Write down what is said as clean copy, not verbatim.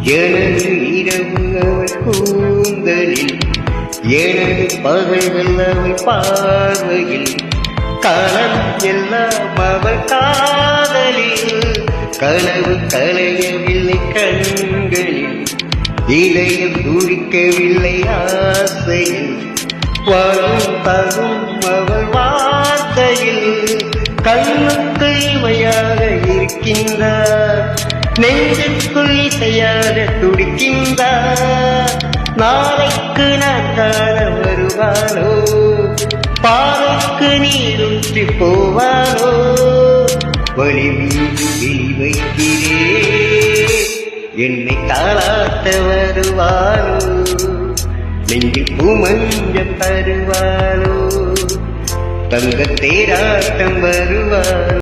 எனது இரவு அவள் கூந்தலில், எனது பகைகள் அவள் பார்வையில், காலம் எல்லாம் அவள் காதலில், கனவு கலையவில்லை கண்களில், இதயம் துடிக்கவில்லை ஆசையில், வரும் தரும் அவள் வார்த்தையில், கண்ணுக்கு இமையாக இருக்கின்றார், நெஞ்சுக்குள் இசையாக துடிக்கின்றார். நாளைக்கு நான் காண வருவானோ, பாறைக்கு நீரூற்றி போவானோ, வழி மீது விழி வைக்கிறேன், என்னை தாளாட்ட வருவானோ, நெஞ்சில் பூமஞ்சம் தருவானோ, தங்க தேராட்டம் வருவானோ.